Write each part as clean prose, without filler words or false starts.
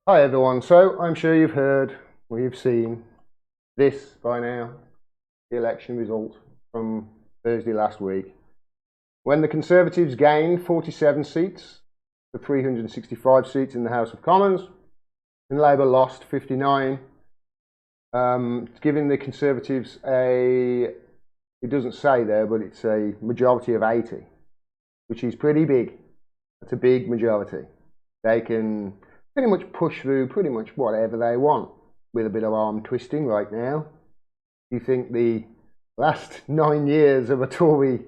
Hi everyone, so I'm sure you've heard or you've seen this by now, the election result from Thursday last week, when the Conservatives gained 47 seats to 365 seats in the House of Commons, and Labour lost 59, giving the Conservatives it doesn't say there, but it's a majority of 80, which is pretty big. It's a big majority. They can pretty much push through pretty much whatever they want with a bit of arm twisting right now. You think the last 9 years of a Tory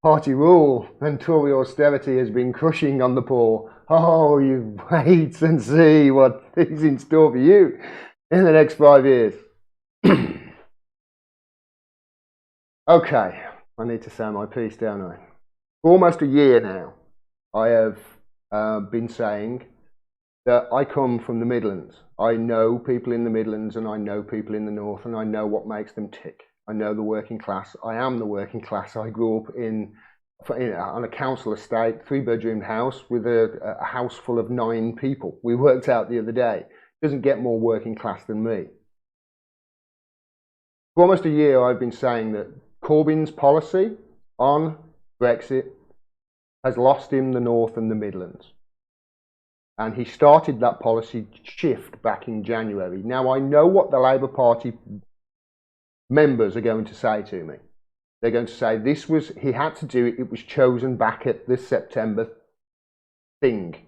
party rule and Tory austerity has been crushing on the poor? Oh, you wait and see what is in store for you in the next 5 years. Okay, I need to say my piece, don't I? For almost a year now, I have been saying that I come from the Midlands. I know people in the Midlands and I know people in the North, and I know what makes them tick. I know the working class. I am the working class. I grew up on a council estate, 3-bedroom house with a house full of 9 people. We worked out the other day. It doesn't get more working class than me. For almost a year I've been saying that Corbyn's policy on Brexit has lost him the North and the Midlands. And he started that policy shift back in January. Now, I know what the Labour Party members are going to say to me. They're going to say he had to do it, it was chosen back at the September thing,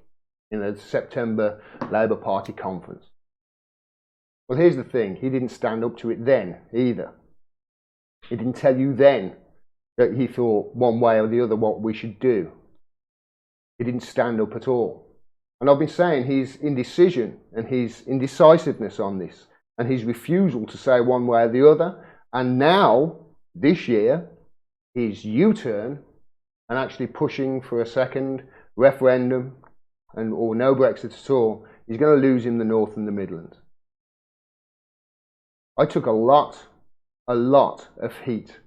the September Labour Party conference. Well, here's the thing, he didn't stand up to it then either. He didn't tell you then that he thought one way or the other what we should do. He didn't stand up at all. And I've been saying his indecision and his indecisiveness on this and his refusal to say one way or the other, and now, this year, his U-turn and actually pushing for a second referendum or no Brexit at all, he's going to lose in the North and the Midlands. I took a lot of heat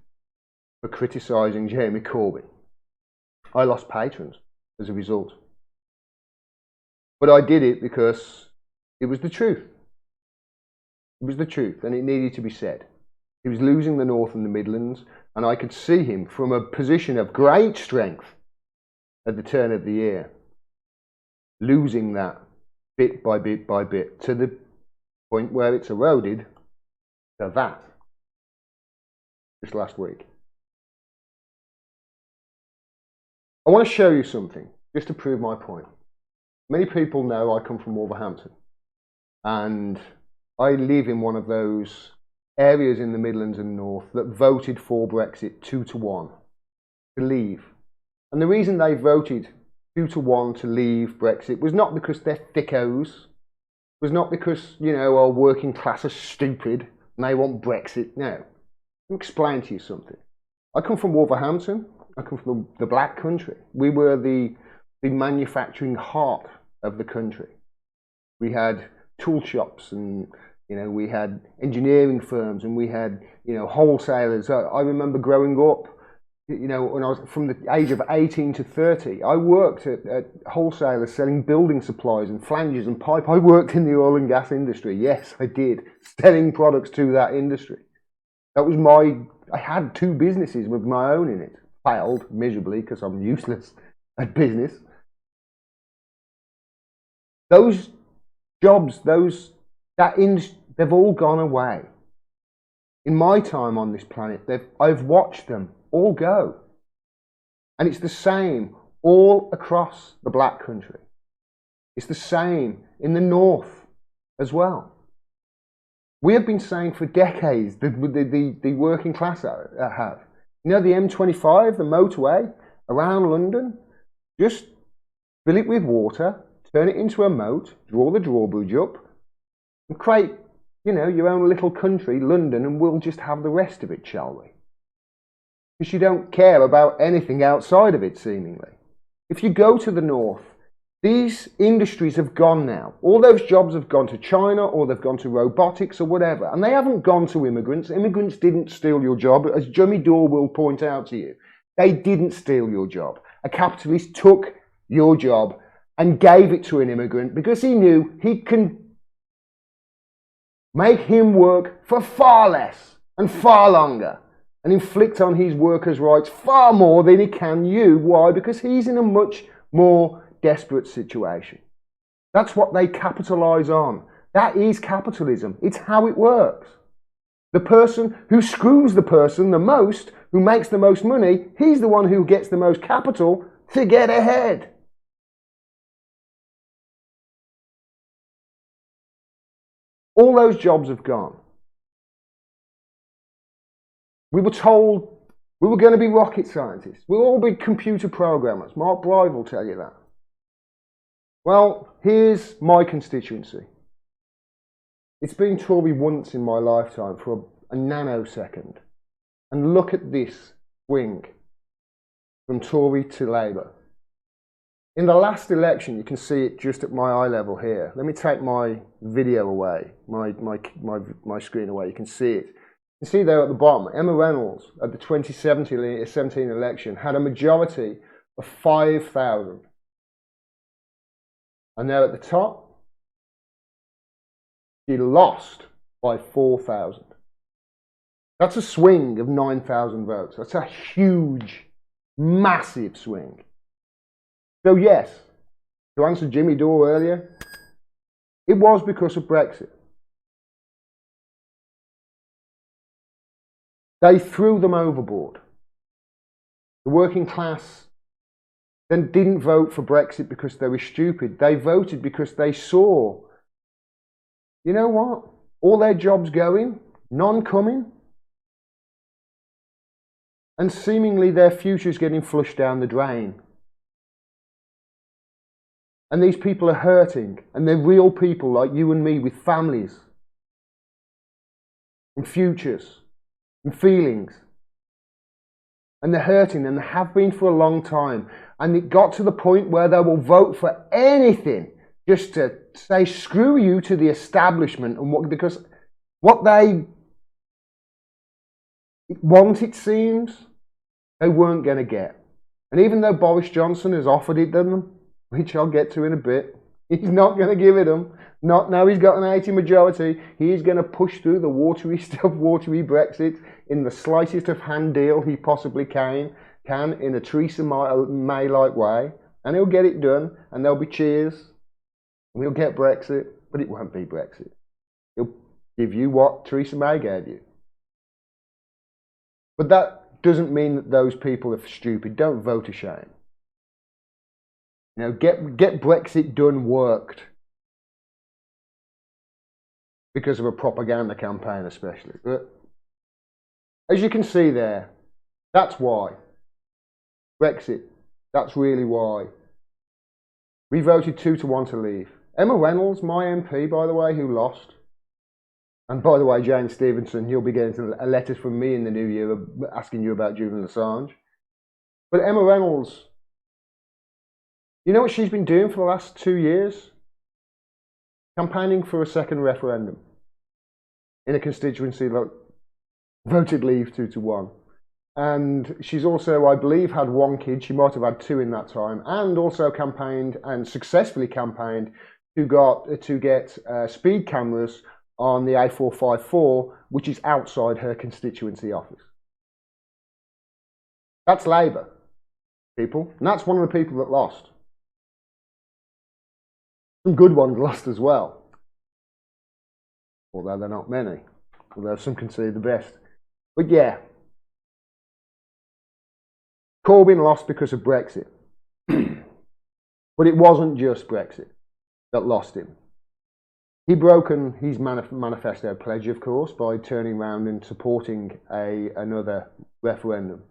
for criticising Jeremy Corbyn. I lost patrons as a result. But I did it because it was the truth. It was the truth, and it needed to be said. He was losing the North and the Midlands, and I could see him from a position of great strength at the turn of the year, losing that bit by bit by bit to the point where it's eroded to that this last week. I want to show you something just to prove my point. Many people know I come from Wolverhampton, and I live in one of those areas in the Midlands and North that voted for Brexit 2-1 to leave. And the reason they voted 2-1 to leave Brexit was not because they're thickos, was not because, our working class are stupid and they want Brexit. No. Let me explain to you something. I come from Wolverhampton. I come from the Black Country. We were the manufacturing heart of the country. We had tool shops, and we had engineering firms, and we had wholesalers. I remember growing up, when I was from the age of 18 to 30, I worked at wholesalers selling building supplies and flanges and pipe. I worked in the oil and gas industry. Yes, I did, selling products to that industry. That was I had 2 businesses with my own in it. Failed miserably because I'm useless at business. Those jobs, they've all gone away. In my time on this planet, I've watched them all go. And it's the same all across the Black Country. It's the same in the North as well. We have been saying for decades, the working class have. The M25, the motorway around London, just fill it with water, turn it into a moat, draw the drawbridge up, and create, your own little country, London, and we'll just have the rest of it, shall we? Because you don't care about anything outside of it, seemingly. If you go to the North, these industries have gone now. All those jobs have gone to China, or they've gone to robotics or whatever, and they haven't gone to immigrants. Immigrants didn't steal your job, as Jimmy Dore will point out to you. They didn't steal your job. A capitalist took your job and gave it to an immigrant because he knew he can make him work for far less and far longer, and inflict on his workers' rights far more than he can you. Why? Because he's in a much more desperate situation. That's what they capitalise on. That is capitalism. It's how it works. The person who screws the person the most, who makes the most money, he's the one who gets the most capital to get ahead. All those jobs have gone. We were told we were going to be rocket scientists. We'll all be computer programmers. Mark Bryve will tell you that. Well, here's my constituency. It's been Tory once in my lifetime for a nanosecond. And look at this swing from Tory to Labour. In the last election, you can see it just at my eye level here. Let me take my video away, my screen away. You can see it. You can see there at the bottom, Emma Reynolds at the 2017 election had a majority of 5,000. And there at the top, she lost by 4,000. That's a swing of 9,000 votes. That's a huge, massive swing. So yes, to answer Jimmy Dore earlier, it was because of Brexit. They threw them overboard. The working class then didn't vote for Brexit because they were stupid. They voted because they saw, you know what? All their jobs going, none coming, and seemingly their future's getting flushed down the drain. And these people are hurting, and they're real people like you and me with families and futures and feelings. And they're hurting, and they have been for a long time. And it got to the point where they will vote for anything just to say screw you to the establishment, and because what they want, it seems, they weren't going to get. And even though Boris Johnson has offered it them, which I'll get to in a bit, he's not going to give it them. Not now he's got an 80 majority. He's going to push through the watery stuff, watery Brexit, in the slightest of hand deal he possibly can in a Theresa May-like way, and he'll get it done, and there'll be cheers, and we'll get Brexit, but it won't be Brexit. He'll give you what Theresa May gave you. But that doesn't mean that those people are stupid. Don't vote a shame. You know, get Brexit done worked. Because of a propaganda campaign especially. But as you can see there, that's why. Brexit, that's really why. We voted 2-1 to leave. Emma Reynolds, my MP, by the way, who lost. And by the way, Jane Stevenson, you'll be getting letters from me in the new year asking you about Julian Assange. But Emma Reynolds, you know what she's been doing for the last 2 years? Campaigning for a second referendum in a constituency that voted leave 2-1. And she's also, I believe, had 1 kid. She might have had 2 in that time. And also campaigned, and successfully campaigned, to get speed cameras on the A454, which is outside her constituency office. That's Labour, people. And that's one of the people that lost. Some good ones lost as well. Although they're not many. Although some consider the best. But yeah. Corbyn lost because of Brexit. But it wasn't just Brexit that lost him. He broken his manifesto pledge, of course, by turning around and supporting another referendum.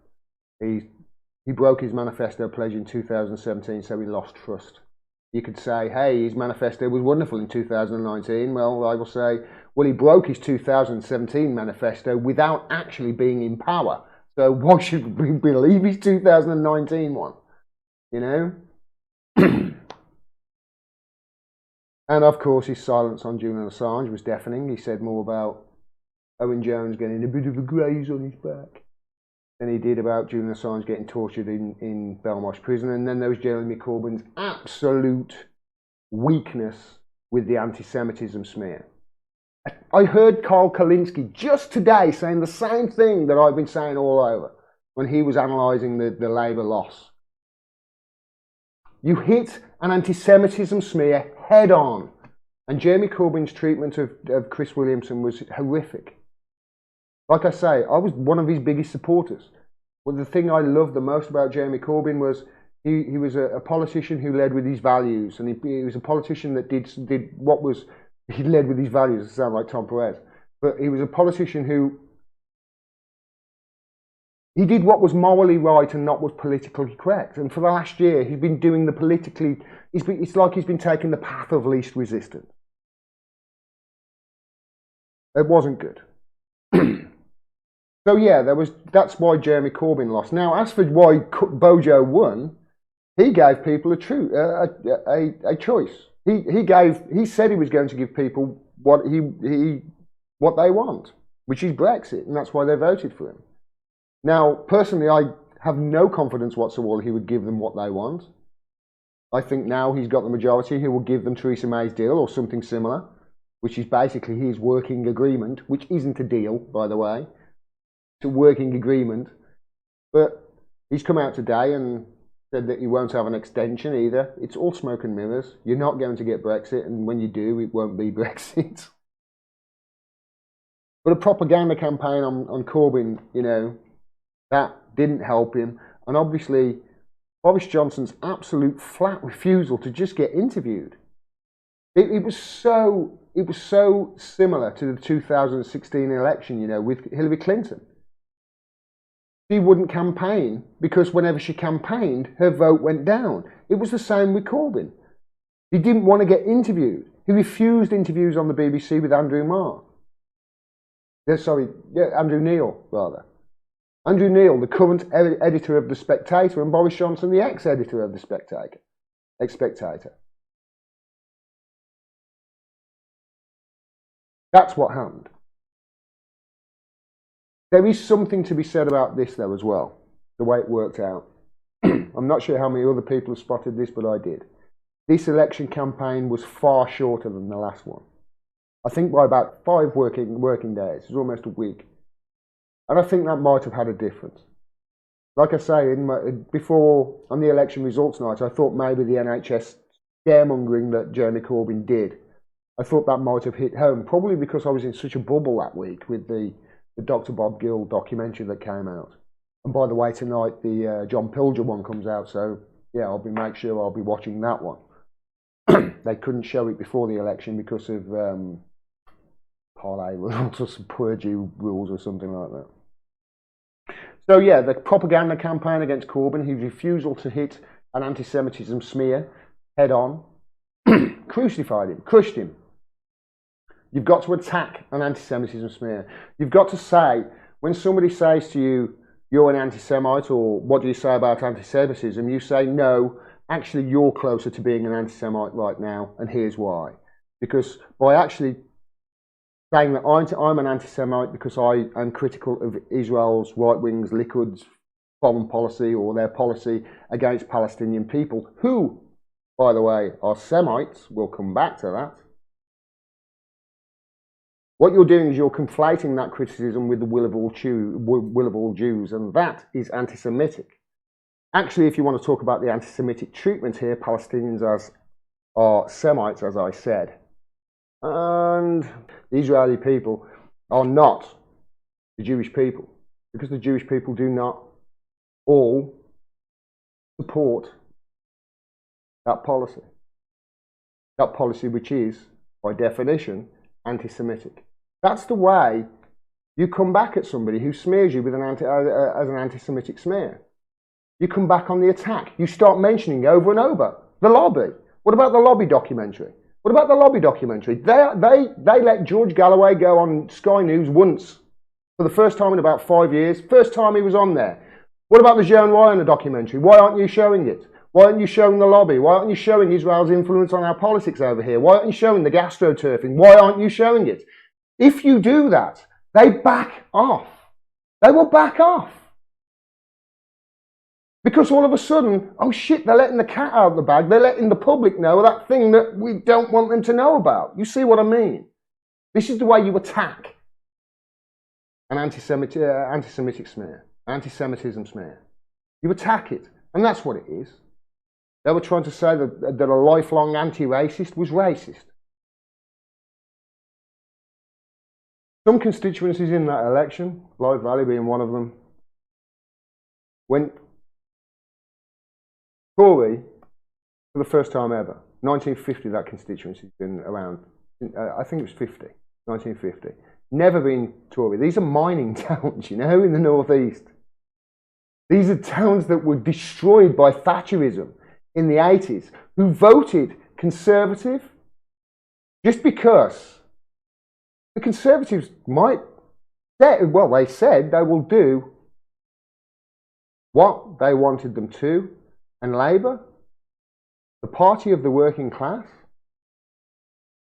He broke his manifesto pledge in 2017, so he lost trust. You could say, hey, his manifesto was wonderful in 2019. Well, I will say, well, he broke his 2017 manifesto without actually being in power. So why should we believe his 2019 one? You know? And of course, his silence on Julian Assange was deafening. He said more about Owen Jones getting a bit of a graze on his back than he did about Julian Assange getting tortured in Belmarsh prison. And then there was Jeremy Corbyn's absolute weakness with the anti-Semitism smear. I heard Carl Kalinske just today saying the same thing that I've been saying all over when he was analysing the Labour loss. You hit an anti-Semitism smear head on. And Jeremy Corbyn's treatment of Chris Williamson was horrific. Like I say, I was one of his biggest supporters. But the thing I loved the most about Jeremy Corbyn was he was a politician who led with his values. And he was a politician that did what was... He led with his values. It sounds like Tom Perez. But he was a politician who... He did what was morally right and not was politically correct. And for the last year, he's been doing the politically... It's like he's been taking the path of least resistance. It wasn't good. So yeah, that's why Jeremy Corbyn lost. Now, as for why Bojo won, he gave people a choice. He said he was going to give people what they want, which is Brexit, and that's why they voted for him. Now, personally, I have no confidence whatsoever he would give them what they want. I think now he's got the majority, he will give them Theresa May's deal or something similar, which is basically his working agreement, which isn't a deal, by the way. It's a working agreement. But he's come out today and said that he won't have an extension either. It's all smoke and mirrors. You're not going to get Brexit, and when you do, it won't be Brexit. But a propaganda campaign on Corbyn, you know, that didn't help him. And obviously, Boris Johnson's absolute flat refusal to just get interviewed. It was so similar to the 2016 election, you know, with Hillary Clinton. She wouldn't campaign because whenever she campaigned, her vote went down. It was the same with Corbyn. He didn't want to get interviewed. He refused interviews on the BBC with Andrew Neil, rather. Andrew Neil, the current editor of The Spectator, and Boris Johnson, the ex-editor of The Spectator. That's what happened. There is something to be said about this, though, as well, the way it worked out. I'm not sure how many other people have spotted this, but I did. This election campaign was far shorter than the last one. I think by about 5 working days. It was almost a week. And I think that might have had a difference. Like I say, before, on the election results night, I thought maybe the NHS scaremongering that Jeremy Corbyn did, I thought that might have hit home, probably because I was in such a bubble that week with the Dr. Bob Gill documentary that came out. And by the way, tonight the John Pilger one comes out, so yeah, make sure I'll be watching that one. They couldn't show it before the election because of parlay rules or some Purdue rules or something like that. So yeah, the propaganda campaign against Corbyn, his refusal to hit an anti-Semitism smear head on, crucified him, crushed him. You've got to attack an anti-Semitism smear. You've got to say, when somebody says to you, you're an anti-Semite, or what do you say about anti-Semitism? You say, no, actually you're closer to being an anti-Semite right now, and here's why. Because by actually saying that I'm an anti-Semite because I am critical of Israel's right-wing's Likud foreign policy or their policy against Palestinian people, who, by the way, are Semites, we'll come back to that. What you're doing is you're conflating that criticism with the will of all Jews, and that is anti-Semitic. Actually, if you want to talk about the anti-Semitic treatment here, Palestinians are Semites, as I said. And the Israeli people are not the Jewish people, because the Jewish people do not all support that policy. That policy which is, by definition, anti-Semitic. That's the way you come back at somebody who smears you with as an anti-Semitic smear. You come back on the attack. You start mentioning over and over the lobby. What about the lobby documentary? What about the lobby documentary? They let George Galloway go on Sky News once for the first time in about 5 years. First time he was on there. What about the Joan Ryan documentary? Why aren't you showing it? Why aren't you showing the lobby? Why aren't you showing Israel's influence on our politics over here? Why aren't you showing the gastroturfing? Why aren't you showing it? If you do that, they back off. They will back off. Because all of a sudden, oh shit, they're letting the cat out of the bag. They're letting the public know that thing that we don't want them to know about. You see what I mean? This is the way you attack an anti-Semitic smear, anti-Semitism smear. You attack it, and that's what it is. They were trying to say that a lifelong anti-racist was racist. Some constituencies in that election, Blythe Valley being one of them, went Tory for the first time ever. 1950, that constituency's been around. I think it was 50, 1950. Never been Tory. These are mining towns, you know, in the northeast. These are towns that were destroyed by Thatcherism in the 80s, who voted Conservative just because the Conservatives might say, well, they said they will do what they wanted them to, and Labour, the party of the working class,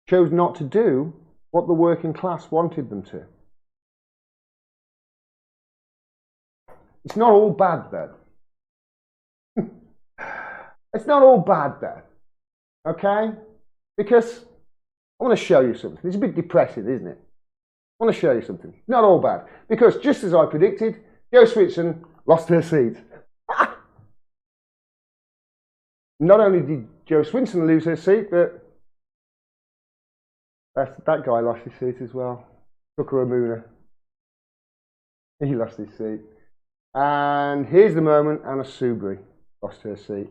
chose not to do what the working class wanted them to. It's not all bad, though. It's not all bad, though. Okay? Because I want to show you something. It's a bit depressing, isn't it? I want to show you something. Not all bad. Because just as I predicted, Jo Swinson lost her seat. Not only did Jo Swinson lose her seat, but that guy lost his seat as well. Tucker he lost his seat. And here's the moment Anna Soubry lost her seat.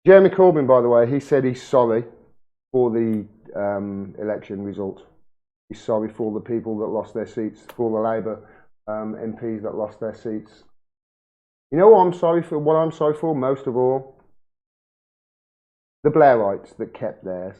Jeremy Corbyn, by the way, he said he's sorry for the election result. He's sorry for the people that lost their seats, for the Labour MPs that lost their seats. You know what I'm sorry for? What I'm sorry for most of all? The Blairites that kept theirs.